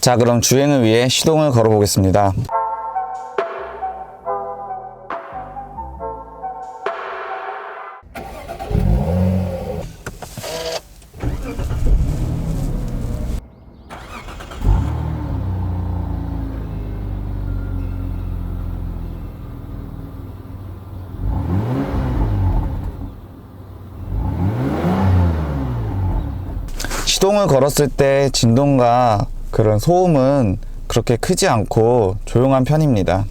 자, 그럼 주행을 위해 시동을 걸어 보겠습니다. 시동을 걸었을 때 진동과 그런 소음은 그렇게 크지 않고 조용한 편입니다.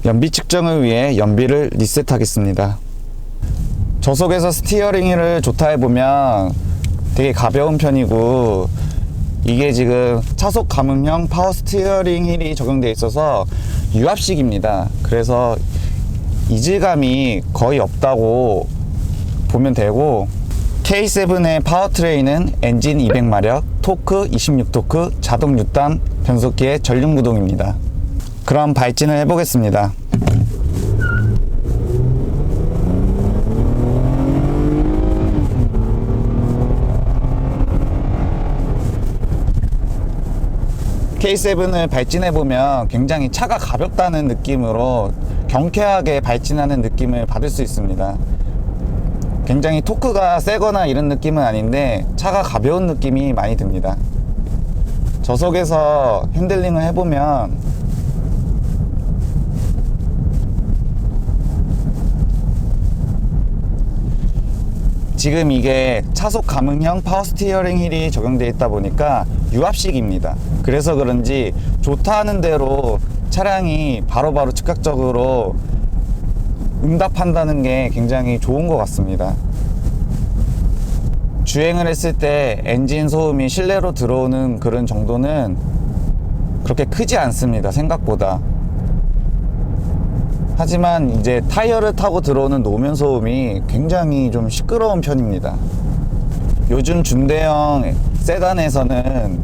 연비 측정을 위해 연비를 리셋하겠습니다. 저속에서 스티어링 휠을 조타해보면 되게 가벼운 편이고, 이게 지금 차속 감응형 파워 스티어링 휠이 적용되어 있어서 유압식입니다. 그래서 이질감이 거의 없다고 보면 되고, K7의 파워트레인은 엔진 200마력, 토크 26토크, 자동 6단, 변속기의 전륜구동입니다. 그럼 발진을 해보겠습니다. K7을 발진해보면 굉장히 차가 가볍다는 느낌으로 경쾌하게 발진하는 느낌을 받을 수 있습니다. 굉장히 토크가 세거나 이런 느낌은 아닌데 차가 가벼운 느낌이 많이 듭니다. 저속에서 핸들링을 해보면 지금 이게 차속 감응형 파워 스티어링 휠이 적용되어 있다 보니까 유압식입니다. 그래서 그런지 좋다 하는 대로 차량이 바로바로 즉각적으로 응답한다는 게 굉장히 좋은 것 같습니다. 주행을 했을 때 엔진 소음이 실내로 들어오는 그런 정도는 그렇게 크지 않습니다, 생각보다. 하지만 이제 타이어를 타고 들어오는 노면 소음이 굉장히 좀 시끄러운 편입니다. 요즘 중대형 세단에서는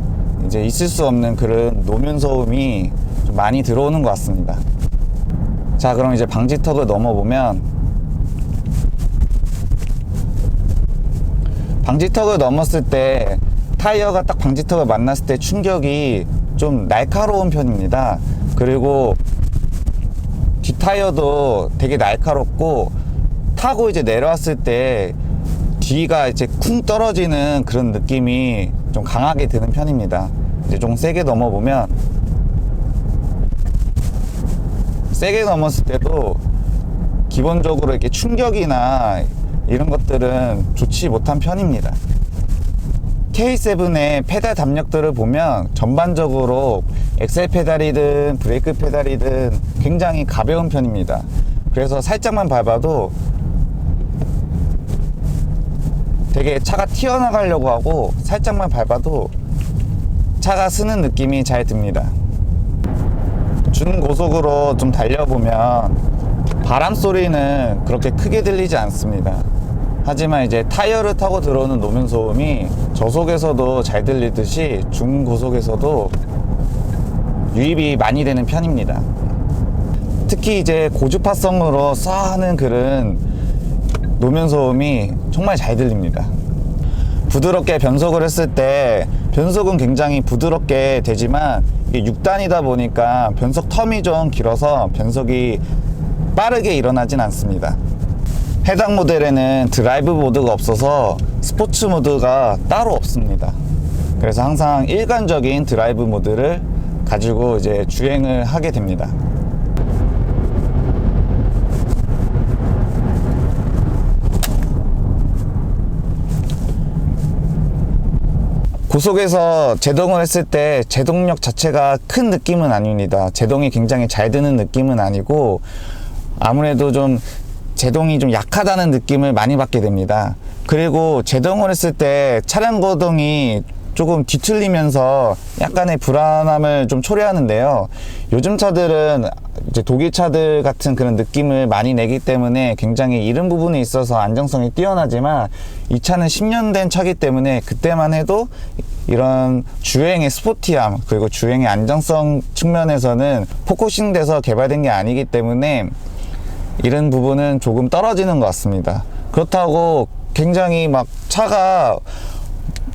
이제 있을 수 없는 그런 노면 소음이 좀 많이 들어오는 것 같습니다. 자, 그럼 이제 방지턱을 넘어보면, 방지턱을 넘었을 때 타이어가 딱 방지턱을 만났을 때 충격이 좀 날카로운 편입니다. 그리고 뒷타이어도 되게 날카롭고, 타고 이제 내려왔을 때 뒤가 이제 쿵 떨어지는 그런 느낌이 좀 강하게 드는 편입니다. 이제 좀 세게 넘어보면, 세게 넘었을 때도 기본적으로 이렇게 충격이나 이런 것들은 좋지 못한 편입니다. K7의 페달 담력들을 보면 전반적으로 엑셀 페달이든 브레이크 페달이든 굉장히 가벼운 편입니다. 그래서 살짝만 밟아도 되게 차가 튀어나가려고 하고, 살짝만 밟아도 차가 쓰는 느낌이 잘 듭니다. 준고속으로 좀 달려보면 바람 소리는 그렇게 크게 들리지 않습니다. 하지만 이제 타이어를 타고 들어오는 노면 소음이 저속에서도 잘 들리듯이 중고속에서도 유입이 많이 되는 편입니다. 특히 이제 고주파성으로 쏴하는 그런 노면 소음이 정말 잘 들립니다. 부드럽게 변속을 했을 때 변속은 굉장히 부드럽게 되지만, 이게 6단이다 보니까 변속 텀이 좀 길어서 변속이 빠르게 일어나진 않습니다. 해당 모델에는 드라이브 모드가 없어서 스포츠 모드가 따로 없습니다. 그래서 항상 일관적인 드라이브 모드를 가지고 이제 주행을 하게 됩니다. 고속에서 제동을 했을 때 제동력 자체가 큰 느낌은 아닙니다. 제동이 굉장히 잘 드는 느낌은 아니고, 아무래도 좀 제동이 좀 약하다는 느낌을 많이 받게 됩니다. 그리고 제동을 했을 때 차량 거동이 조금 뒤틀리면서 약간의 불안함을 좀 초래하는데요. 요즘 차들은 이제 독일 차들 같은 그런 느낌을 많이 내기 때문에 굉장히 이런 부분에 있어서 안정성이 뛰어나지만, 이 차는 10년 된 차기 때문에 그때만 해도 이런 주행의 스포티함, 그리고 주행의 안정성 측면에서는 포커싱 돼서 개발된 게 아니기 때문에 이런 부분은 조금 떨어지는 것 같습니다. 그렇다고 굉장히 막 차가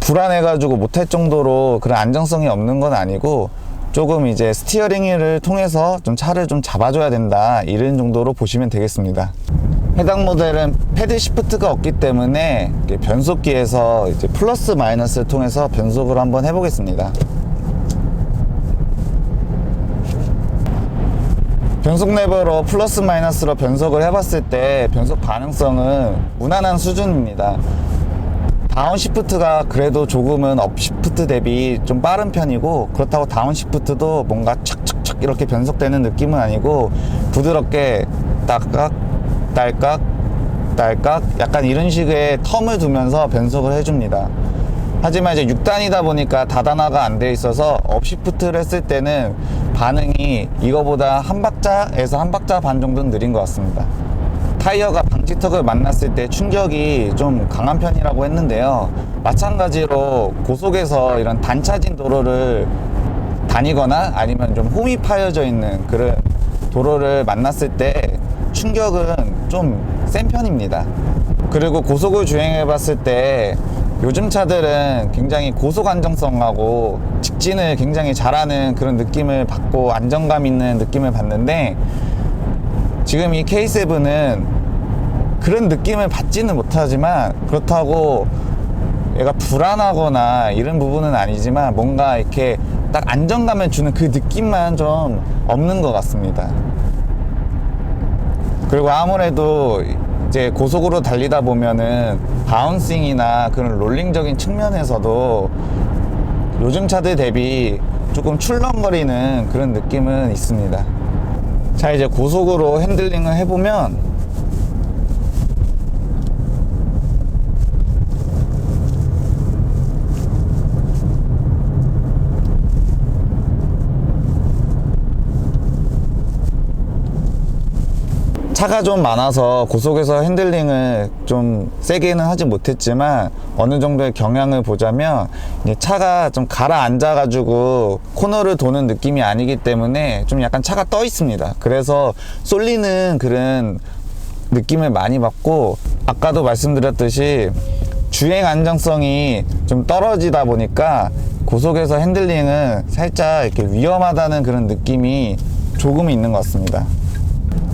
불안해가지고 못할 정도로 그런 안정성이 없는 건 아니고, 조금 이제 스티어링 휠을 통해서 좀 차를 좀 잡아줘야 된다, 이런 정도로 보시면 되겠습니다. 해당 모델은 패드 시프트가 없기 때문에 변속기에서 이제 플러스 마이너스를 통해서 변속을 한번 해보겠습니다. 변속 레버로 플러스 마이너스로 변속을 해봤을 때 변속 가능성은 무난한 수준입니다. 다운 시프트가 그래도 조금은 업 시프트 대비 좀 빠른 편이고, 그렇다고 다운 시프트도 뭔가 착착착 이렇게 변속되는 느낌은 아니고 부드럽게 딸깍 딸깍 딸깍 약간 이런 식의 텀을 두면서 변속을 해줍니다. 하지만 이제 6단이다 보니까 다단화가 안 돼 있어서 업 시프트를 했을 때는 반응이 이거보다 한 박자에서 한 박자 반 정도는 느린 것 같습니다. 타이어가 방지턱을 만났을 때 충격이 좀 강한 편이라고 했는데요, 마찬가지로 고속에서 이런 단차진 도로를 다니거나 아니면 좀 홈이 파여져 있는 그런 도로를 만났을 때 충격은 좀 센 편입니다. 그리고 고속을 주행해 봤을 때 요즘 차들은 굉장히 고속 안정성하고 직진을 굉장히 잘하는 그런 느낌을 받고 안정감 있는 느낌을 받는데, 지금 이 K7은 그런 느낌을 받지는 못하지만, 그렇다고 얘가 불안하거나 이런 부분은 아니지만 뭔가 이렇게 딱 안정감을 주는 그 느낌만 좀 없는 것 같습니다. 그리고 아무래도 이제 고속으로 달리다 보면은 바운싱이나 그런 롤링적인 측면에서도 요즘 차들 대비 조금 출렁거리는 그런 느낌은 있습니다. 자, 이제 고속으로 핸들링을 해보면 차가 좀 많아서 고속에서 핸들링을 좀 세게는 하지 못했지만, 어느 정도의 경향을 보자면 차가 좀 가라앉아 가지고 코너를 도는 느낌이 아니기 때문에 좀 약간 차가 떠 있습니다. 그래서 쏠리는 그런 느낌을 많이 받고, 아까도 말씀드렸듯이 주행 안정성이 좀 떨어지다 보니까 고속에서 핸들링은 살짝 이렇게 위험하다는 그런 느낌이 조금 있는 것 같습니다.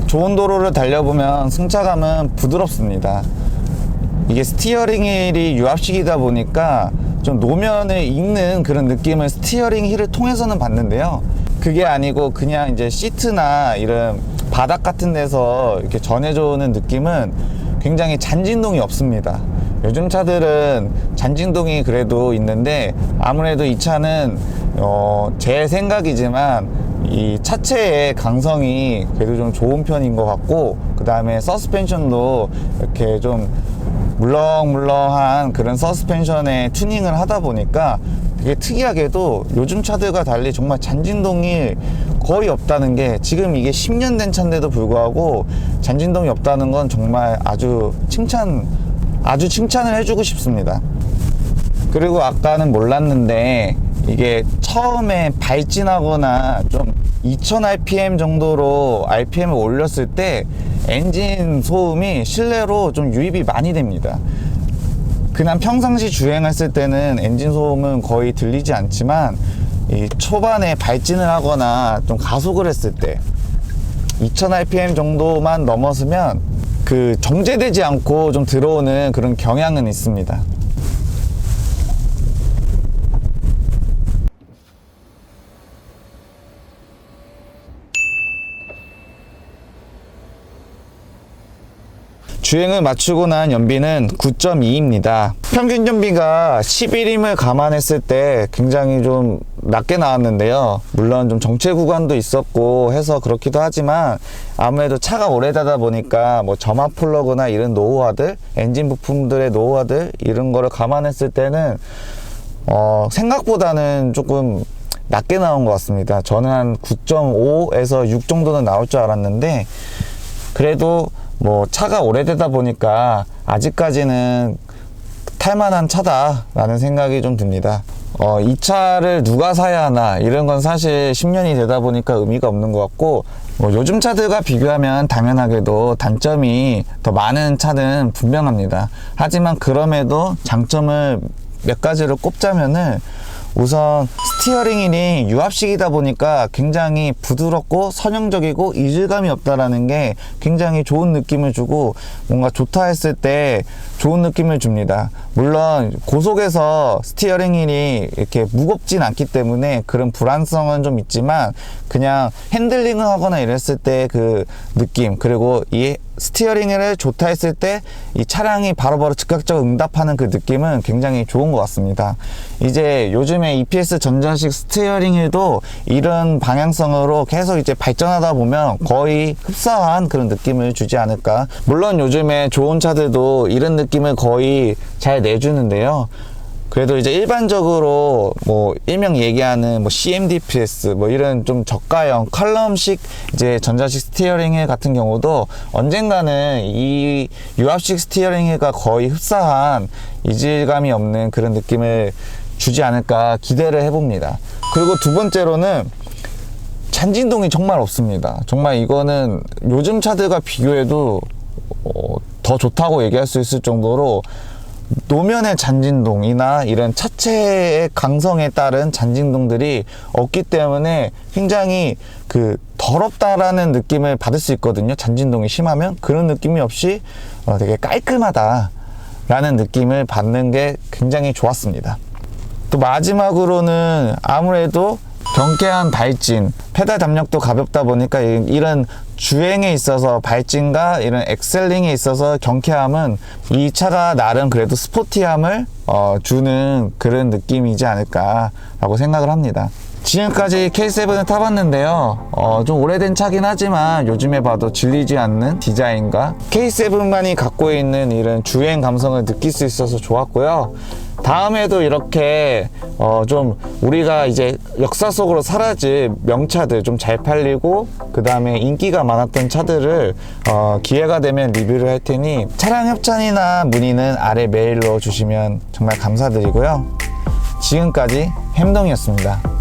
좋은 도로를 달려보면 승차감은 부드럽습니다. 이게 스티어링 휠이 유압식이다 보니까 좀 노면을 읽는 그런 느낌을 스티어링 휠을 통해서는 받는데요, 그게 아니고 그냥 이제 시트나 이런 바닥 같은 데서 이렇게 전해주는 느낌은 굉장히 잔진동이 없습니다. 요즘 차들은 잔진동이 그래도 있는데, 아무래도 이 차는 제 생각이지만 이 차체의 강성이 그래도 좀 좋은 편인 것 같고, 그 다음에 서스펜션도 이렇게 좀 물렁물렁한 그런 서스펜션에 튜닝을 하다 보니까 되게 특이하게도 요즘 차들과 달리 정말 잔진동이 거의 없다는 게, 지금 이게 10년 된 차인데도 불구하고 잔진동이 없다는 건 정말 아주 칭찬을 해주고 싶습니다. 그리고 아까는 몰랐는데, 이게 처음에 발진하거나 좀 2000rpm 정도로 RPM을 올렸을 때 엔진 소음이 실내로 좀 유입이 많이 됩니다. 그냥 평상시 주행했을 때는 엔진 소음은 거의 들리지 않지만, 이 초반에 발진을 하거나 좀 가속을 했을 때 2000rpm 정도만 넘었으면 그 정제되지 않고 좀 들어오는 그런 경향은 있습니다. 주행을 마치고 난 연비는 9.2입니다. 평균 연비가 11임을 감안했을 때 굉장히 좀 낮게 나왔는데요, 물론 좀 정체 구간도 있었고 해서 그렇기도 하지만, 아무래도 차가 오래되다 보니까 뭐 점화 플러그나 이런 노후화들, 엔진 부품들의 노후화들 이런 거를 감안했을 때는 생각보다는 조금 낮게 나온 것 같습니다. 저는 한 9.5에서 6 정도는 나올 줄 알았는데, 그래도 뭐 차가 오래되다 보니까 아직까지는 탈만한 차다라는 생각이 좀 듭니다. 이 차를 누가 사야 하나 이런 건 사실 10년이 되다 보니까 의미가 없는 것 같고, 요즘 차들과 비교하면 당연하게도 단점이 더 많은 차는 분명합니다. 하지만 그럼에도 장점을 몇 가지를 꼽자면은 우선 스티어링 휠이 유압식이다 보니까 굉장히 부드럽고 선형적이고 이질감이 없다라는 게 굉장히 좋은 느낌을 주고 뭔가 좋다 했을 때 좋은 느낌을 줍니다. 물론 고속에서 스티어링 휠이 이렇게 무겁진 않기 때문에 그런 불안성은 좀 있지만 그냥 핸들링을 하거나 이랬을 때 그 느낌, 그리고 이 스티어링을 좋다 했을 때 이 차량이 바로바로 즉각적으로 응답하는 그 느낌은 굉장히 좋은 것 같습니다. 이제 요즘에 EPS 전자식 스티어링 휠도 이런 방향성으로 계속 이제 발전하다 보면 거의 흡사한 그런 느낌을 주지 않을까. 물론 요즘에 좋은 차들도 이런 느낌을 거의 잘 내주는데요. 그래도 이제 일반적으로 뭐 일명 얘기하는 뭐 CMDPS 뭐 이런 좀 저가형 컬럼식 이제 전자식 스티어링 휠 같은 경우도 언젠가는 이 유압식 스티어링 휠과 거의 흡사한 이질감이 없는 그런 느낌을 주지 않을까 기대를 해봅니다. 그리고 두 번째로는 잔진동이 정말 없습니다. 정말 이거는 요즘 차들과 비교해도 더 좋다고 얘기할 수 있을 정도로 노면의 잔진동이나 이런 차체의 강성에 따른 잔진동들이 없기 때문에 굉장히 그 더럽다라는 느낌을 받을 수 있거든요. 잔진동이 심하면 그런 느낌이 없이 되게 깔끔하다라는 느낌을 받는 게 굉장히 좋았습니다. 또 마지막으로는 아무래도 경쾌한 발진, 페달 담력도 가볍다 보니까 이런 주행에 있어서 발진과 이런 엑셀링에 있어서 경쾌함은 이 차가 나름 그래도 스포티함을 주는 그런 느낌이지 않을까 라고 생각을 합니다. 지금까지 K7을 타봤는데요, 좀 오래된 차긴 하지만 요즘에 봐도 질리지 않는 디자인과 K7만이 갖고 있는 이런 주행 감성을 느낄 수 있어서 좋았고요. 다음에도 이렇게 좀 우리가 이제 역사 속으로 사라질 명차들, 좀 잘 팔리고 그 다음에 인기가 많았던 차들을 기회가 되면 리뷰를 할 테니 차량 협찬이나 문의는 아래 메일로 주시면 정말 감사드리고요. 지금까지 햄동이었습니다.